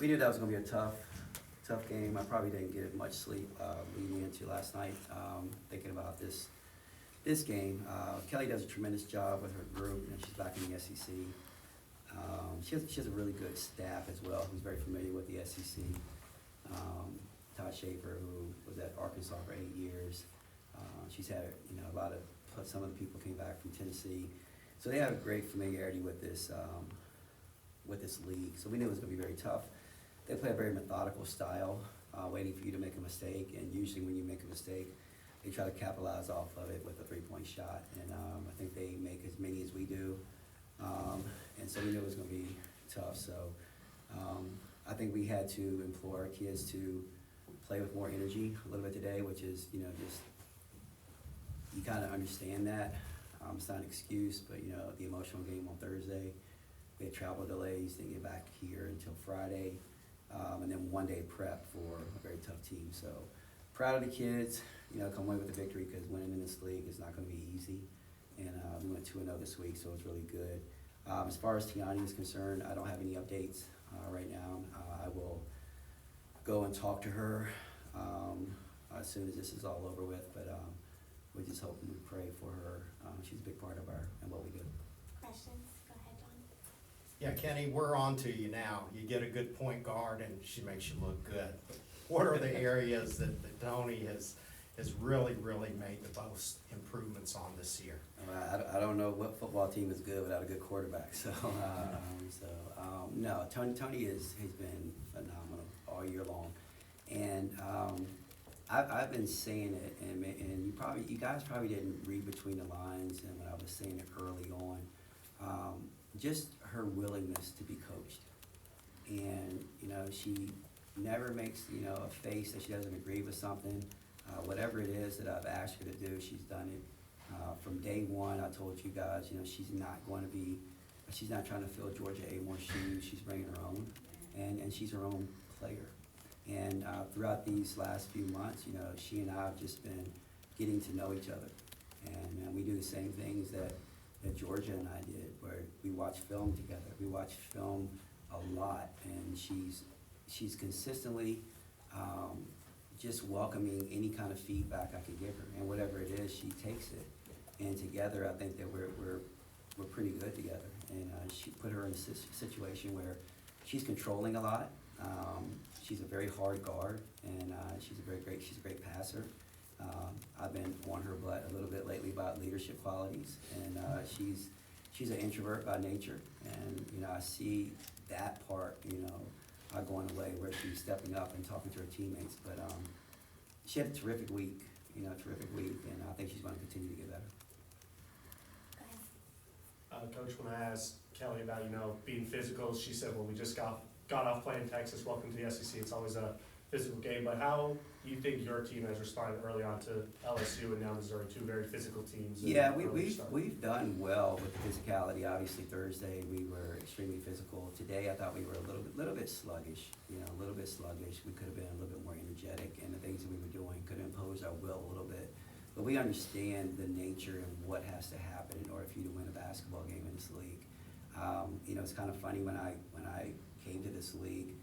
We knew that was gonna be a tough game. I probably didn't get much sleep leading into last night, thinking about this game. Kelly does a tremendous job with her group, and she's back in the SEC. She has a really good staff as well, who's very familiar with the SEC. Todd Schaefer, who was at Arkansas for 8 years. She's had, a lot of, plus some of the people came back from Tennessee. So they have a great familiarity with this league. So we knew it was gonna be very tough. They play a very methodical style, waiting for you to make a mistake. And usually when you make a mistake, they try to capitalize off of it with a 3-point shot. And I think they make as many as we do. And so we knew it was gonna be tough. So I think we had to implore our kids to play with more energy a little bit today, which is, just, you kind of understand that. It's not an excuse, but, the emotional game on Thursday, we had travel delays, didn't get back here until Friday, and then 1 day prep for a very tough team. So proud of the kids, come away with the victory, because winning in this league is not going to be easy. And we went 2-0 this week, so it's really good. As far as Tiani is concerned, I don't have any updates right now. I will go and talk to her as soon as this is all over with, but we just hope and we pray for her. She's a big part of what we do. Questions? Go ahead, John. Yeah, Kenny, we're on to you now. You get a good point guard and she makes you look good. What are the areas that Tony has really made the most improvements on this year? I don't know what football team is good without a good quarterback. So, no, Tony has been phenomenal all year long, and I've been saying it, and you guys probably didn't read between the lines, and when I was saying it early on, just her willingness to be coached, and she never makes a face that she doesn't agree with something. Whatever it is that I've asked her to do, she's done it. From day one, I told you guys, she's not trying to fill Georgia Amore's shoes. She's bringing her own, and she's her own player. And throughout these last few months, she and I have just been getting to know each other. And we do the same things that Georgia and I did, where we watch film together. We watch film a lot, and she's consistently just welcoming any kind of feedback I can give her, and whatever it is, she takes it. And together, I think that we're pretty good together. And she put her in a situation where she's controlling a lot. She's a very hard guard, and she's a great passer. I've been on her butt a little bit lately about leadership qualities, and she's an introvert by nature, and I see that part, going away, where she's stepping up and talking to her teammates. But she had a terrific week, and I think she's going to continue to get better. Go ahead. Coach, when I asked Kelly about being physical, she said, "Well, we just got off playing Texas. Welcome to the SEC. It's always a physical game." But how do you think your team has responded early on to LSU and now Missouri, two very physical teams? Yeah, we've done well with the physicality. Obviously, Thursday we were extremely physical. Today, I thought we were a little bit sluggish. A little bit sluggish. We could have been a little bit more energetic, and the things that we were doing could have imposed our will a little bit. But we understand the nature and what has to happen in order for you to win a basketball game in this league. It's kind of funny when I came to this league,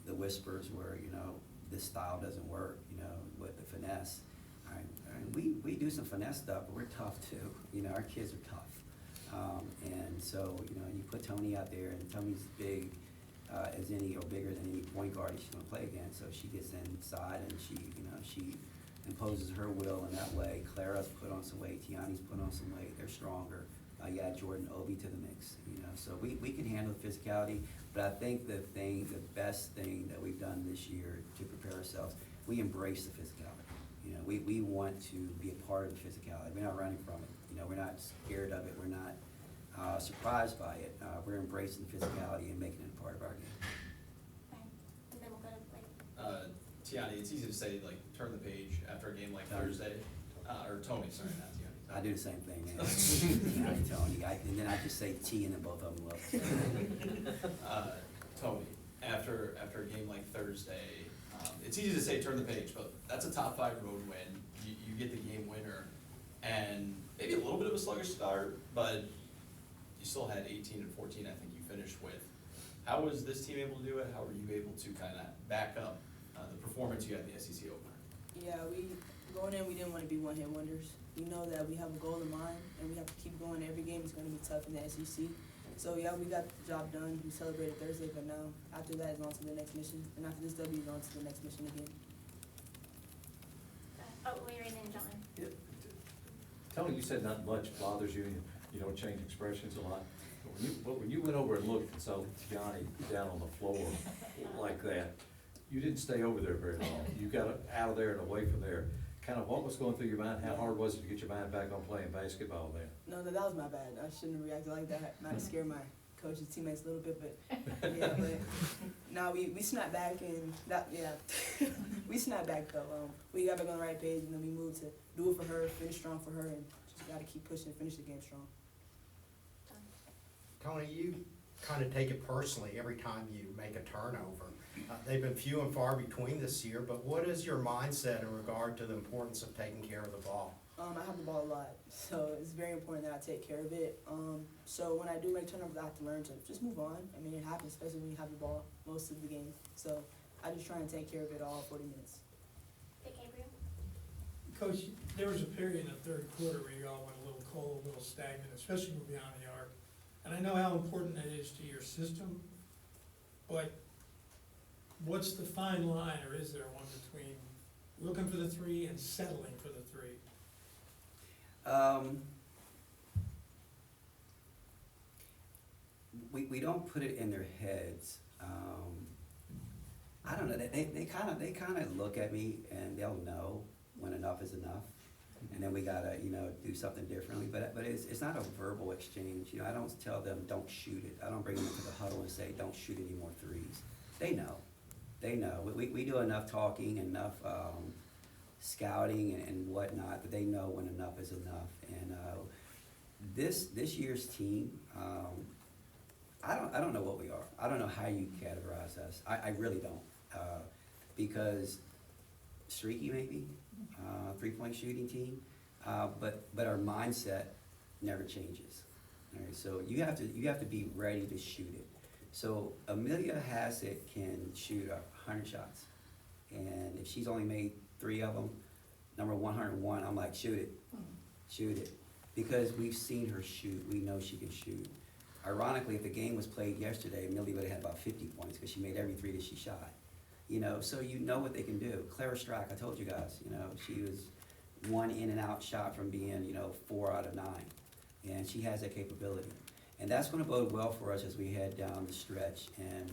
the whispers were, this style doesn't work, with the finesse. We do some finesse stuff, but we're tough too. Our kids are tough. And so, you put Tony out there, and Tony's big as any, or bigger than any point guard she's going to play against. So she gets inside, and she imposes her will in that way. Clara's put on some weight. Tiani's put on some weight. They're stronger. You add Jordan Obi to the mix, so we can handle the physicality. But I think the best thing that we've done this year to prepare ourselves, we embrace the physicality. We want to be a part of the physicality. We're not running from it. We're not scared of it. We're not surprised by it. We're embracing the physicality and making it a part of our game. Right. And then we'll go to Blake. Tiani, it's easy to say, turn the page after a game like Thursday. Or Tony, sorry, not Tiani. I do the same thing, man. Tony. And then I just say T, and then both of them love. Tony, after a game like Thursday, it's easy to say turn the page, but that's a top 5 road win. You get the game winner, and maybe a little bit of a sluggish start, but you still had 18 and 14, I think you finished with. How was this team able to do it? How were you able to kind of back up the performance you had in the SEC opener? Yeah, going in, we didn't want to be one-hit wonders. We know that we have a goal in mind, and we have to keep going. Every game is going to be tough in the SEC. So, yeah, we got the job done. We celebrated Thursday, but now, after that, it's on to the next mission. And after this W, it's on to the next mission again. Larry and then John. Tony, you said not much bothers you, and you don't change expressions a lot. But when you went over and looked and saw Tiani down on the floor like that, you didn't stay over there very long. You got out of there and away from there. Kind of what was going through your mind? How hard was it to get your mind back on playing basketball then? No, that was my bad. I shouldn't have reacted like that. Might have scared my coaches, teammates a little bit, but yeah, but now we snapped back and that, yeah, we snapped back though. We got back on the right page and then we moved to do it for her, finish strong for her, and just got to keep pushing, finish the game strong. Tony, you kind of take it personally every time you make a turnover. They've been few and far between this year, but what is your mindset in regard to the importance of taking care of the ball? I have the ball a lot, so it's very important that I take care of it. So when I do make turnovers, I have to learn to just move on. I mean, it happens, especially when you have the ball most of the game. So I just try and take care of it all 40 minutes. Hey, Gabriel. Coach, there was a period in the third quarter where you all went a little cold, a little stagnant, especially moving beyond the arc. And I know how important that is to your system, but what's the fine line, or is there one between looking for the three and settling for the three? We don't put it in their heads. I don't know, they kind of look at me and they'll know when enough is enough. And then we gotta, do something differently, but it's not a verbal exchange. I don't tell them, don't shoot it. I don't bring them into the huddle and say, don't shoot any more threes. They know. We do enough talking, enough scouting and whatnot, that they know when enough is enough. And this year's team, I don't know what we are. I don't know how you categorize us. I really don't, because streaky maybe, 3-point shooting team, but our mindset never changes. All right, so you have to be ready to shoot it. So Amelia Hassett can shoot 100 shots, and if she's only made 3 of them, number 101, I'm like, shoot it, because we've seen her shoot. We know she can shoot. Ironically, if the game was played yesterday, Amelia would have had about 50 points because she made every 3 that she shot. So you know what they can do. Clara Strack, I told you guys, she was 1 in and out shot from being, 4 out of 9, and she has that capability. And that's going to bode well for us as we head down the stretch. And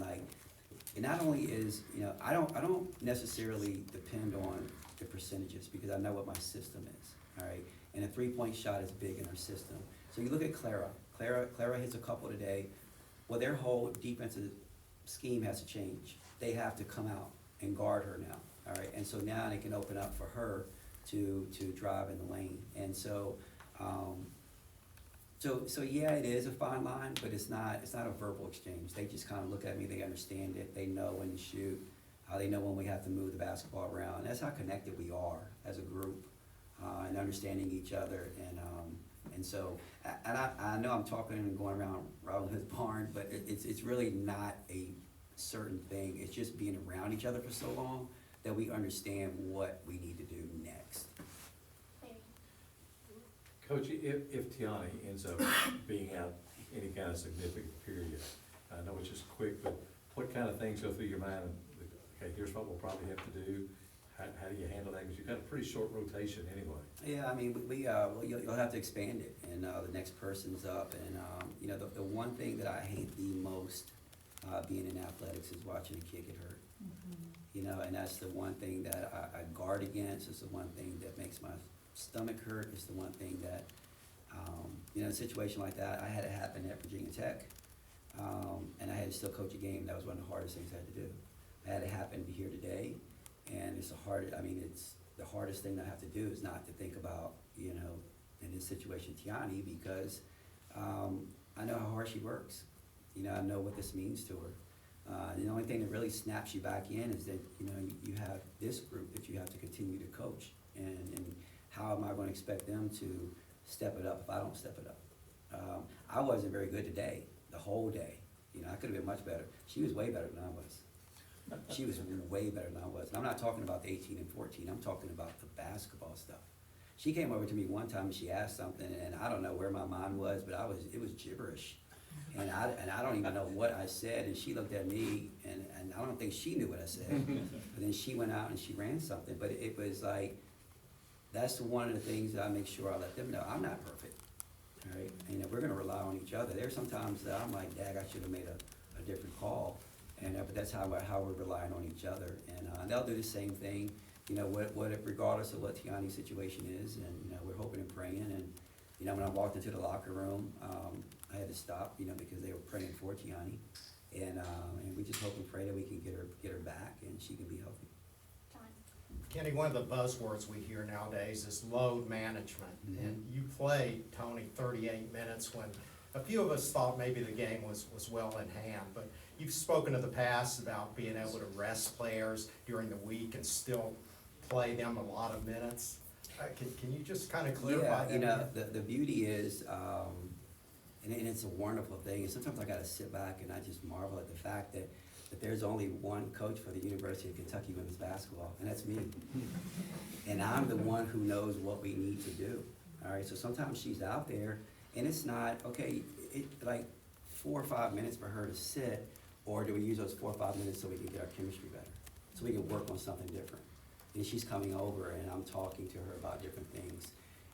it not only is, I don't necessarily depend on the percentages because I know what my system is, all right? And a 3-point shot is big in our system. So you look at Clara. Clara hits a couple today. Well, their whole defensive scheme has to change. They have to come out and guard her now, all right? And so now they can open up for her to drive in the lane. And so, So yeah, it is a fine line, but it's not a verbal exchange. They just kind of look at me, they understand it, they know when to shoot, they know when we have to move the basketball around. That's how connected we are as a group, and understanding each other. And so, and I know I'm talking and going around Robin Hood's barn, but it's really not a certain thing. It's just being around each other for so long that we understand what we need to do next. Coach, if Tiani ends up being out any kind of significant period, I know it's just quick, but what kind of things go through your mind? Okay, here's what we'll probably have to do. How do you handle that? Because you've got a pretty short rotation anyway. Yeah, I mean, you'll have to expand it, and the next person's up. And the one thing that I hate the most being in athletics is watching a kid get hurt. Mm-hmm. And that's the one thing that I guard against. It's the one thing that makes my stomach hurt. It's the one thing that, in a situation like that, I had it happen at Virginia Tech, and I had to still coach a game. That was one of the hardest things I had to do. I had it happen here today, and it's the hardest thing I have to do is not to think about, in this situation, Tiani, because I know how hard she works. I know what this means to her. The only thing that really snaps you back in is that, you have this group that you have to continue to coach, and how am I going to expect them to step it up if I don't step it up? I wasn't very good today, the whole day. You know, I could have been much better. She was way better than I was. She was way better than I was. And I'm not talking about the 18 and 14. I'm talking about the basketball stuff. She came over to me one time and she asked something, and I don't know where my mind was, but it was gibberish. And I don't even know what I said, and she looked at me, and I don't think she knew what I said. But then she went out and she ran something, but it was like, that's one of the things that I make sure I let them know. I'm not perfect, all right? And, you know, we're gonna rely on each other. There's sometimes that I'm like, Dag, I should have made a different call. And, but that's how we're relying on each other. And they'll do the same thing, you know, regardless of what Tiani's situation is. And, you know, we're hoping and praying. And, you know, when I walked into the locker room, I had to stop, you know, because they were praying for Tiani. And we just hope and pray that we can get her back and she can be healthy. John. Kenny, one of the buzzwords we hear nowadays is load management. Mhm. And you played, Tony, 38 minutes when a few of us thought maybe the game was well in hand. But you've spoken in the past about being able to rest players during the week and still play them a lot of minutes. Can you just kind of clarify that? Yeah, you know, the beauty is, and it's a wonderful thing, and sometimes I gotta sit back and I just marvel at the fact that there's only one coach for the University of Kentucky women's basketball, and that's me. And I'm the one who knows what we need to do, all right? So sometimes she's out there, and it's not, okay, like 4 or 5 minutes for her to sit, or do we use those 4 or 5 minutes so we can get our chemistry better? So we can work on something different. And she's coming over and I'm talking to her about different things.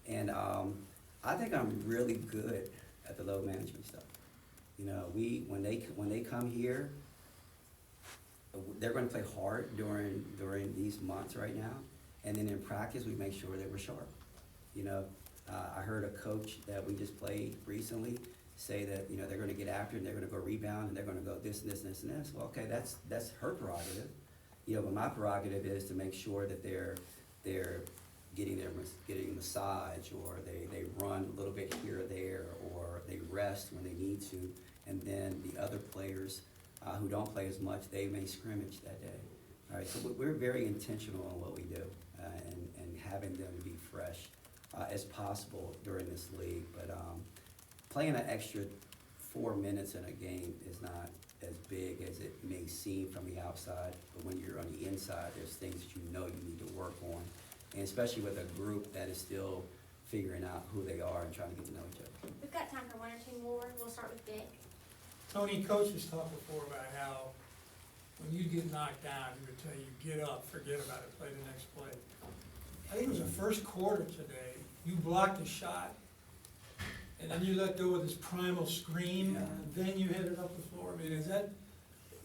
And I think I'm really good at the load management stuff. You know, when they come here, they're gonna play hard during these months right now. And then in practice, we make sure that we're sharp. You know, I heard a coach that we just played recently say that, you know, they're gonna get after it and they're gonna go rebound and they're gonna go this and this and this and this. Well, okay, that's her prerogative. You know, but my prerogative is to make sure that they're getting massage, or they run a little bit here or there, or they rest when they need to, and then the other players who don't play as much, they may scrimmage that day. All right, so we're very intentional on what we do, and having them be fresh as possible during this league. But playing an extra 4 minutes in a game is not as big as it may seem from the outside, but when you're on the inside, there's things that you know you need to work on, and especially with a group that is still figuring out who they are and trying to get to know each other. We've got time for one or two more. We'll start with Dick. Tony, coach was talked before about how when you get knocked down, he would tell you, get up, forget about it, play the next play. I think it was the first quarter today, you blocked a shot, and then you let go of this primal scream, and then you hit it up the floor. I mean, is that,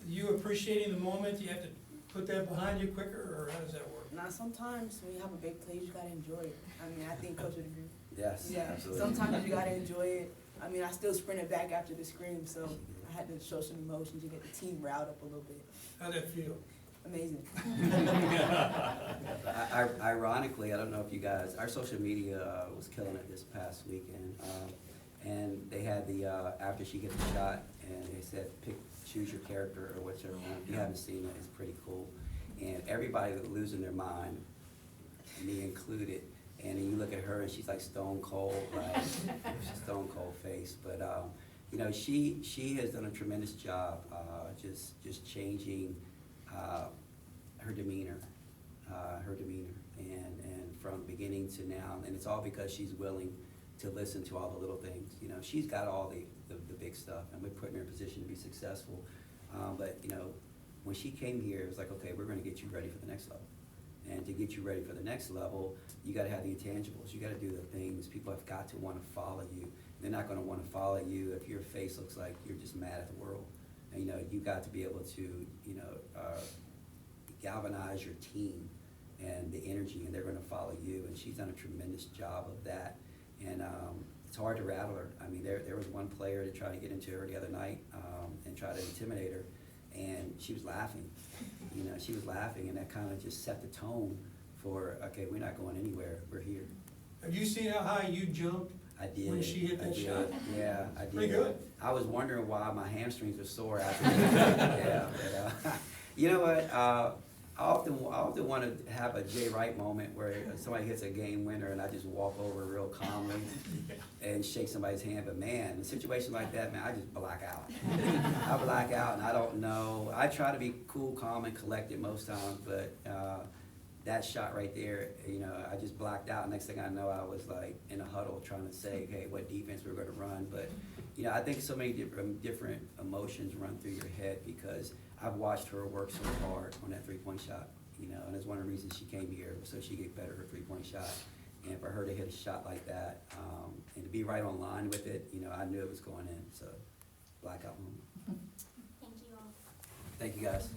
you appreciating the moment, do you have to put that behind you quicker, or how does that work? Now, sometimes when you have a big play, you just gotta enjoy it. I mean, I think Coach would agree. Yes, Yeah, absolutely. sometimes you gotta enjoy it. I mean, I still sprinted back after the scream, so I had to show some emotion to get the team riled up a little bit. How'd that feel? Amazing. Ironically, I don't know if you guys, our social media was killing it this past weekend. And they had the, after she gets the shot, and they said, choose your character or whichever one. If you haven't seen it, it's pretty cool. And everybody was losing their mind, me included. And then you look at her and she's like stone cold, like stone cold face. But you know, she has done a tremendous job, just changing her demeanor, and from beginning to now. And it's all because she's willing to listen to all the little things. You know, she's got all the big stuff, and we're putting her in a position to be successful. But you know, when she came here, it was like, okay, we're gonna get you ready for the next level. And to get you ready for the next level, you gotta have the intangibles. You gotta do the things. People have got to wanna follow you. They're not gonna wanna follow you if your face looks like you're just mad at the world. And, you know, you got to be able to, you know, galvanize your team and the energy, and they're gonna follow you. And she's done a tremendous job of that. And it's hard to rattle her. I mean, there was one player that tried to get into her the other night and try to intimidate her, and she was laughing. You know, she was laughing, and that kind of just set the tone for, okay, we're not going anywhere, we're here. Have you seen how high you jumped? I did. When she hit that shot? Yeah, I did. Pretty good. I was wondering why my hamstrings were sore after that. Yeah, but, you know what, I often want to have a Jay Wright moment where somebody hits a game winner and I just walk over real calmly and shake somebody's hand. But man, in a situation like that, man, I just black out. I black out and I don't know. I try to be cool, calm, and collected most times, but that shot right there, you know, I just blacked out. Next thing I know, I was like in a huddle trying to say, hey, what defense we're going to run. But you know, I think so many different emotions run through your head because I've watched her work so hard on that three-point shot, you know, and it's one of the reasons she came here, so she get better at her three-point shot. And for her to hit a shot like that, and to be right on line with it, you know, I knew it was going in, so blackout moment. Thank you all. Thank you, guys.